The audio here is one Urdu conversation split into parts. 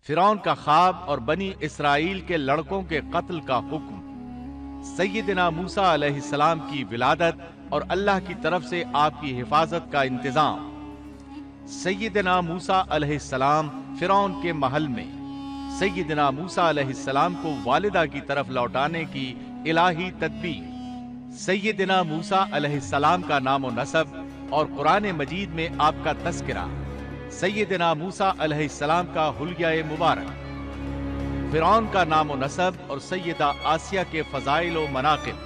فرعون کا خواب اور بنی اسرائیل کے لڑکوں کے قتل کا حکم، سیدنا موسیٰ علیہ السلام کی ولادت اور اللہ کی طرف سے آپ کی حفاظت کا انتظام۔ سیدنا موسیٰ علیہ السلام فرعون کے محل میں، سیدنا موسیٰ علیہ السلام کو والدہ کی طرف لوٹانے کی الہی تدبیر، سیدنا موسیٰ علیہ السلام کا نام و نسب اور قرآن مجید میں آپ کا تذکرہ، سیدنا موسیٰ علیہ السلام کا حلیہ مبارک، فرعون کا نام و نسب اور سیدہ آسیہ کے فضائل و مناقب۔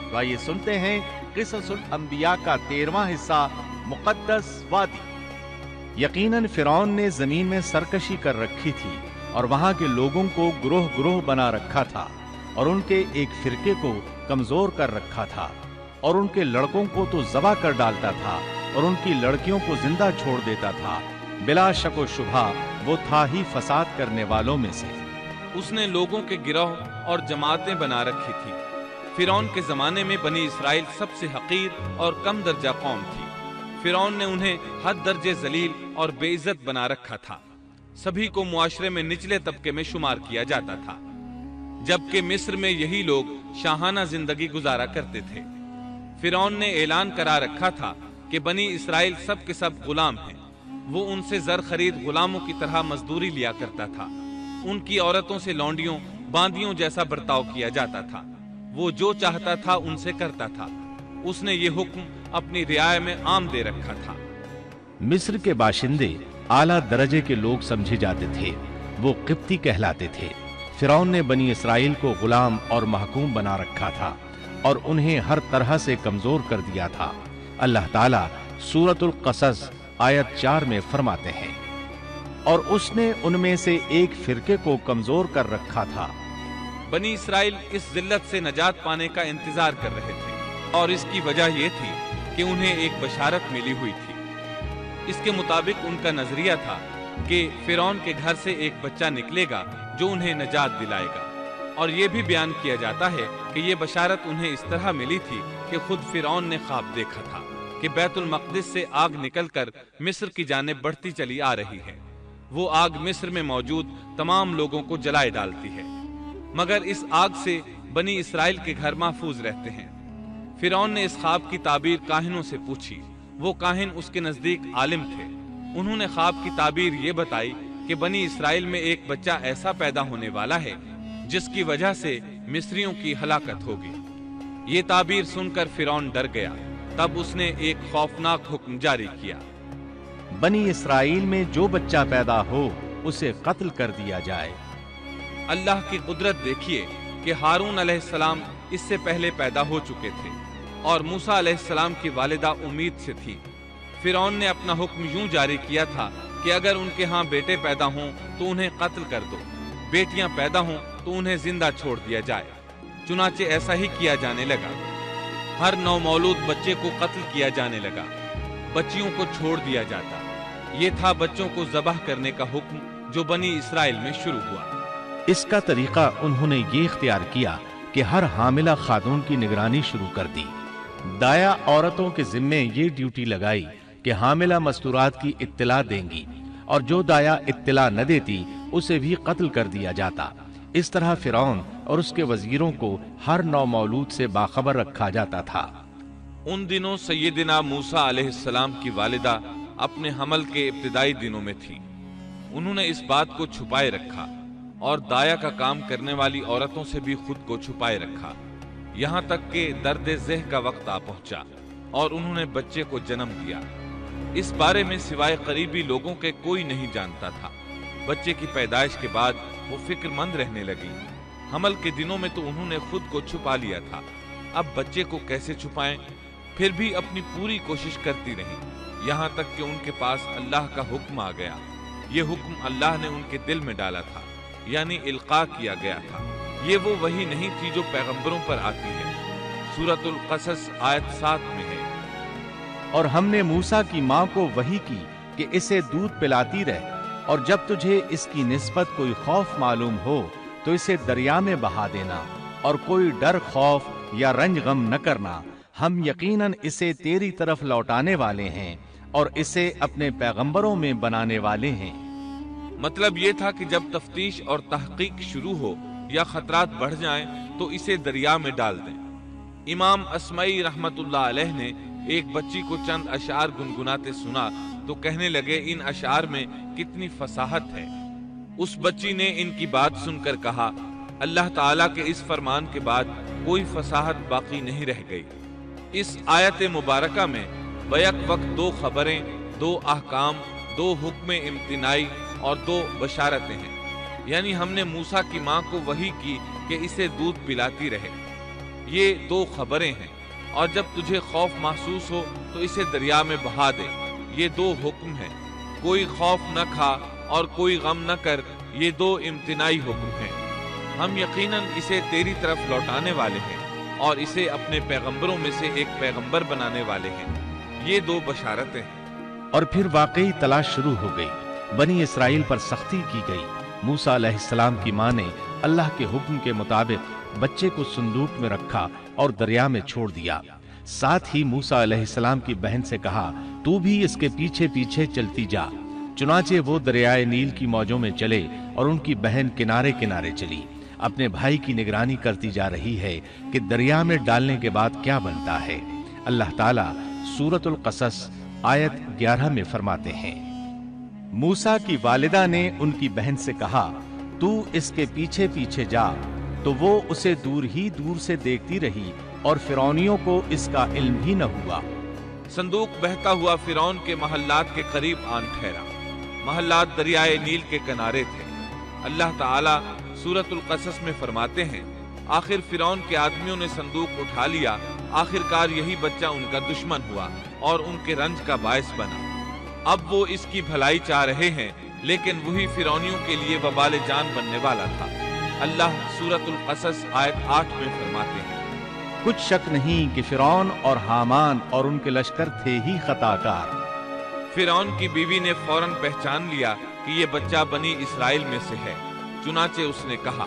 تو آئیے سنتے ہیں قصص الانبیاء کا 13واں حصہ، مقدس وادی۔ یقیناً فرعون نے زمین میں سرکشی کر رکھی تھی اور وہاں کے لوگوں کو گروہ گروہ بنا رکھا تھا اور ان کے ایک فرقے کو کمزور کر رکھا تھا، اور ان کے لڑکوں کو تو ذبح کر ڈالتا تھا اور ان کی لڑکیوں کو زندہ چھوڑ دیتا تھا۔ بلا شک و شبہ وہ تھا ہی فساد کرنے والوں میں سے۔ اس نے لوگوں کے گروہ اور جماعتیں بنا رکھی تھی۔ فرعون کے زمانے میں بنی اسرائیل سب سے حقیر اور کم درجہ قوم تھی۔ فرعون نے انہیں حد درجے ذلیل اور بے عزت بنا رکھا تھا۔ سبھی کو معاشرے میں نچلے طبقے میں شمار کیا جاتا تھا، جبکہ مصر میں یہی لوگ شاہانہ زندگی گزارا کرتے تھے۔ فرعون نے اعلان کرا رکھا تھا کہ بنی اسرائیل سب کے سب غلام ہیں۔ وہ ان سے زر خرید غلاموں کی طرح مزدوری لیا کرتا تھا۔ ان کی عورتوں سے لونڈیوں باندیوں جیسا برتاؤ کیا جاتا تھا۔ وہ جو چاہتا تھا ان سے کرتا تھا۔ اس نے یہ حکم اپنی رعایا میں عام دے رکھا تھا۔ مصر کے باشندے اعلیٰ درجے کے لوگ سمجھے جاتے تھے، وہ قبطی کہلاتے تھے۔ فرعون نے بنی اسرائیل کو غلام اور محکوم بنا رکھا تھا اور انہیں ہر طرح سے کمزور کر دیا تھا۔ اللہ تعالیٰ سورۃ القصص آیت 4 میں فرماتے ہیں، اور اس نے ان میں سے ایک فرقے کو کمزور کر رکھا تھا۔ بنی اسرائیل اس ذلت سے نجات پانے کا انتظار کر رہے تھے، اور اس کی وجہ یہ تھی کہ انہیں ایک بشارت ملی ہوئی تھی۔ اس کے مطابق ان کا نظریہ تھا کہ فرعون کے گھر سے ایک بچہ نکلے گا جو انہیں نجات دلائے گا، اور یہ بھی بیان کیا جاتا ہے کہ یہ بشارت انہیں اس طرح ملی تھی کہ خود فرعون نے خواب دیکھا تھا کہ بیت المقدس سے آگ نکل کر مصر کی جانب بڑھتی چلی آ رہی ہے۔ وہ آگ مصر میں موجود تمام لوگوں کو جلائے ڈالتی ہے، مگر اس آگ سے بنی اسرائیل کے گھر محفوظ رہتے ہیں۔ فرعون نے اس خواب کی تعبیر کاہنوں سے پوچھی۔ وہ کاہن اس کے نزدیک عالم تھے۔ انہوں نے خواب کی تعبیر یہ بتائی کہ بنی اسرائیل میں ایک بچہ ایسا پیدا ہونے والا ہے جس کی وجہ سے مصریوں کی ہلاکت ہوگی۔ یہ تعبیر سن کر فرعون ڈر گیا۔ تب اس نے ایک خوفناک حکم جاری کیا، بنی اسرائیل میں جو بچہ پیدا ہو اسے قتل کر دیا جائے۔ اللہ کی قدرت دیکھیے کہ ہارون علیہ السلام اس سے پہلے پیدا ہو چکے تھے اور موسیٰ علیہ السلام کی والدہ امید سے تھی۔ فرعون نے اپنا حکم یوں جاری کیا تھا کہ اگر ان کے ہاں بیٹے پیدا ہوں تو انہیں قتل کر دو، بیٹیاں پیدا ہوں تو انہیں زندہ چھوڑ دیا جائے۔ چنانچہ ایسا ہی کیا جانے لگا۔ ہر نو مولود بچے کو قتل کیا جانے لگا، بچیوں کو چھوڑ دیا جاتا۔ یہ تھا بچوں کو ذبح کرنے کا حکم جو بنی اسرائیل میں شروع ہوا۔ اس کا طریقہ انہوں نے یہ اختیار کیا کہ ہر حاملہ خاتون کی نگرانی شروع کر دی۔ دایا عورتوں کے ذمے یہ ڈیوٹی لگائی کہ حاملہ مستورات کی اطلاع دیں گی، اور جو دایا اطلاع نہ دیتی اسے بھی قتل کر دیا جاتا۔ اس طرح فرعون اور اس کے وزیروں کو ہر نو مولود سے باخبر رکھا جاتا تھا۔ ان دنوں سیدنا موسیٰ علیہ السلام کی والدہ اپنے حمل کے ابتدائی دنوں میں تھی۔ انہوں نے اس بات کو چھپائے رکھا اور دایا کا کام کرنے والی عورتوں سے بھی خود کو چھپائے رکھا، یہاں تک کہ درد ذہ کا وقت آ پہنچا اور انہوں نے بچے کو جنم دیا۔ اس بارے میں سوائے قریبی لوگوں کے کوئی نہیں جانتا تھا۔ بچے کی پیدائش کے بعد وہ فکر مند رہنے لگی۔ حمل کے دنوں میں تو انہوں نے خود کو چھپا لیا تھا، اب بچے کو کیسے چھپائیں؟ پھر بھی اپنی پوری کوشش کرتی رہی، یہاں تک کہ ان کے پاس اللہ کا حکم آ گیا۔ یہ حکم اللہ نے ان کے دل میں ڈالا تھا، یعنی القاء کیا گیا تھا۔ یہ وہ وحی نہیں تھی جو پیغمبروں پر آتی ہے۔ سورۃ القصص آیت 7 میں ہے، اور ہم نے موسیٰ کی ماں کو وحی کی کہ اسے دودھ پلاتی رہ، اور جب تجھے اس کی نسبت کوئی خوف معلوم ہو تو اسے دریا میں بہا دینا، اور کوئی ڈر خوف یا رنج غم نہ کرنا۔ ہم یقیناً اسے تیری طرف لوٹانے والے ہیں اور اسے اپنے پیغمبروں میں بنانے والے ہیں۔ مطلب یہ تھا کہ جب تفتیش اور تحقیق شروع ہو یا خطرات بڑھ جائیں تو اسے دریا میں ڈال دیں۔ امام اسمعی رحمت اللہ علیہ نے ایک بچی کو چند اشعار گنگناتے سنا تو کہنے لگے ان اشعار میں کتنی فصاحت ہے۔ اس بچی نے ان کی بات سن کر کہا اللہ تعالیٰ کے اس فرمان کے بعد کوئی فصاحت باقی نہیں رہ گئی۔ اس آیت مبارکہ میں بیک وقت دو خبریں، دو احکام، دو حکم امتناعی اور دو بشارتیں ہیں، یعنی ہم نے موسیٰ کی ماں کو وحی کی کہ اسے دودھ پلاتی رہے، یہ دو خبریں ہیں، اور جب تجھے خوف محسوس ہو تو اسے دریا میں بہا دے، یہ دو حکم ہیں، کوئی خوف نہ کھا اور کوئی غم نہ کر، یہ دو امتناعی حکم ہیں، ہم یقیناً اسے تیری طرف لوٹانے والے ہیں اور اسے اپنے پیغمبروں میں سے ایک پیغمبر بنانے والے ہیں، یہ دو بشارتیں ہیں۔ اور پھر واقعی تلاش شروع ہو گئی، بنی اسرائیل پر سختی کی گئی۔ موسیٰ علیہ السلام کی ماں نے اللہ کے حکم کے مطابق بچے کو صندوق میں رکھا اور دریا میں چھوڑ دیا۔ ساتھ ہی موسیٰ علیہ السلام کی بہن سے کہا تو بھی اس کے پیچھے پیچھے چلتی جا۔ چنانچہ وہ دریائے نیل کی موجوں میں چلے اور ان کی بہن کنارے کنارے چلی، اپنے بھائی کی نگرانی کرتی جا رہی ہے کہ دریا میں ڈالنے کے بعد کیا بنتا ہے۔ اللہ تعالیٰ سورۃ القصص آیت 11 میں فرماتے ہیں موسیٰ کی والدہ نے ان کی بہن سے کہا تو اس کے پیچھے پیچھے جا، تو وہ اسے دور ہی دور سے دیکھتی رہی اور فرعونیوں کو اس کا علم ہی نہ ہوا۔ صندوق بہتا ہوا فرعون کے محلات کے قریب آن ٹھہرا۔ محلات دریائے نیل کے کنارے تھے۔ اللہ تعالیٰ سورۃ القصص میں فرماتے ہیں آخر فرعون کے آدمیوں نے صندوق اٹھا لیا، آخرکار یہی بچہ ان کا دشمن ہوا اور ان کے رنج کا باعث بنا۔ اب وہ اس کی بھلائی چاہ رہے ہیں، لیکن وہی فرعونیوں کے لیے وبال جان بننے والا تھا۔ اللہ سورۃ القصص آیت 8 میں فرماتے ہیں کچھ شک نہیں کہ فرعون اور حامان اور ان کے لشکر تھے ہی خطا کار۔ فرعون کی بیوی نے فوراً پہچان لیا کہ یہ بچہ بنی اسرائیل میں سے ہے، چنانچہ اس نے کہا،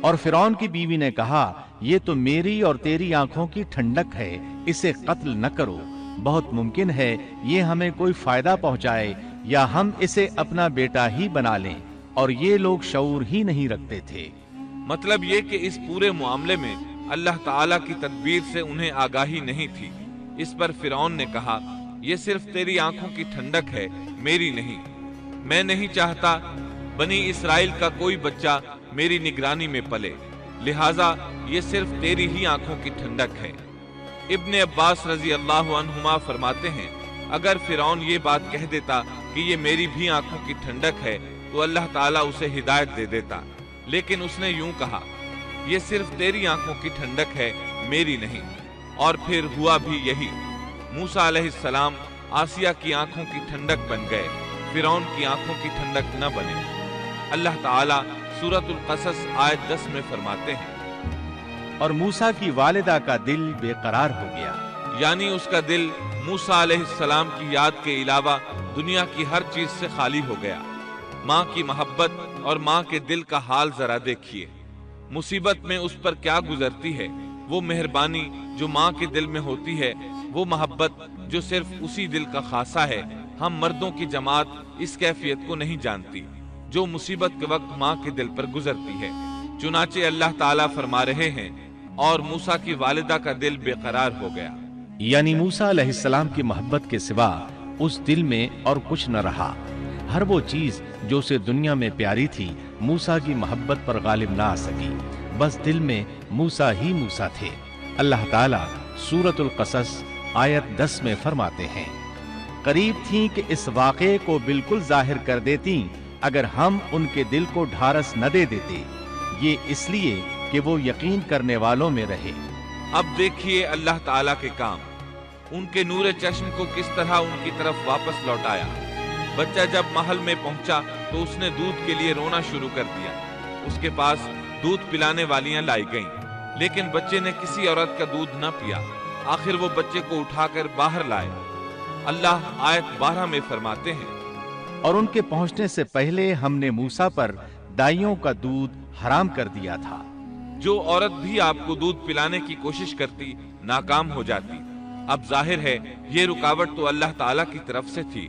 اور فرعون کی بیوی نے کہا یہ تو میری اور تیری آنکھوں کی ٹھنڈک ہے، اسے قتل نہ کرو، بہت ممکن ہے یہ ہمیں کوئی فائدہ پہنچائے یا ہم اسے اپنا بیٹا ہی بنا لیں، اور یہ لوگ شعور ہی نہیں رکھتے تھے۔ مطلب یہ کہ اس پورے معاملے میں اللہ تعالیٰ کی تدبیر سے انہیں آگاہی نہیں تھی۔ اس پر فرعون نے کہا یہ صرف تیری آنکھوں کی ٹھنڈک ہے، میری نہیں، میں نہیں چاہتا بنی اسرائیل کا کوئی بچہ میری نگرانی میں پلے، لہٰذا یہ صرف تیری ہی آنکھوں کی ٹھنڈک ہے۔ ابن عباس رضی اللہ عنہما فرماتے ہیں اگر فرعون یہ بات کہہ دیتا کہ یہ میری بھی آنکھوں کی ٹھنڈک ہے تو اللہ تعالیٰ اسے ہدایت دے دیتا، لیکن اس نے یوں کہا یہ صرف تیری آنکھوں کی ٹھنڈک ہے، میری نہیں، اور پھر ہوا بھی یہی۔ موسیٰ علیہ السلام آسیہ کی آنکھوں کی ٹھنڈک بن گئے، فرعون کی آنکھوں کی ٹھنڈک نہ بنے۔ اللہ تعالیٰ سورۃ القصص آیت 10 میں فرماتے ہیں اور موسیٰ کی والدہ کا دل بے قرار ہو گیا، یعنی اس کا دل موسیٰ علیہ السلام کی یاد کے علاوہ دنیا کی ہر چیز سے خالی ہو گیا۔ ماں کی محبت اور ماں کے دل کا حال ذرا دیکھیے، مصیبت میں اس پر کیا گزرتی ہے، وہ مہربانی جو ماں کے دل میں ہوتی ہے، وہ محبت جو صرف اسی دل کا خاصہ ہے۔ ہم مردوں کی جماعت اس کیفیت کو نہیں جانتی جو مصیبت کے وقت ماں کے دل پر گزرتی ہے۔ چنانچہ اللہ تعالیٰ فرما رہے ہیں اور موسیٰ کی والدہ کا دل بے قرار ہو گیا، یعنی موسیٰ علیہ السلام کی محبت کے سوا اس دل میں اور کچھ نہ رہا۔ ہر وہ چیز جو اسے دنیا میں پیاری تھی موسیٰ کی محبت پر غالب نہ آ سکی، بس دل میں موسیٰ ہی موسیٰ تھے۔ اللہ تعالیٰ سورۃ القصص آیت 10 میں فرماتے ہیں قریب تھیں کہ اس واقعے کو بالکل ظاہر کر دیتی اگر ہم ان کے دل کو ڈھارس نہ دے دیتے، یہ اس لیے کہ وہ یقین کرنے والوں میں رہے۔ اب دیکھیے اللہ تعالیٰ کے کام، ان کے نور چشم کو کس طرح ان کی طرف واپس لوٹایا۔ بچہ جب محل میں پہنچا تو اس نے دودھ کے لیے رونا شروع کر دیا۔ اس کے پاس دودھ پلانے والیاں لائی گئیں، لیکن بچے نے کسی عورت کا دودھ نہ پیا۔ آخر وہ بچے کو اٹھا کر باہر لائے۔ اللہ آیت 12 میں فرماتے ہیں اور ان کے پہنچنے سے پہلے ہم نے موسیٰ پر دائیوں کا دودھ حرام کر دیا تھا۔ جو عورت بھی آپ کو دودھ پلانے کی کوشش کرتی ناکام ہو جاتی۔ اب ظاہر ہے یہ رکاوٹ تو اللہ تعالیٰ کی طرف سے تھی،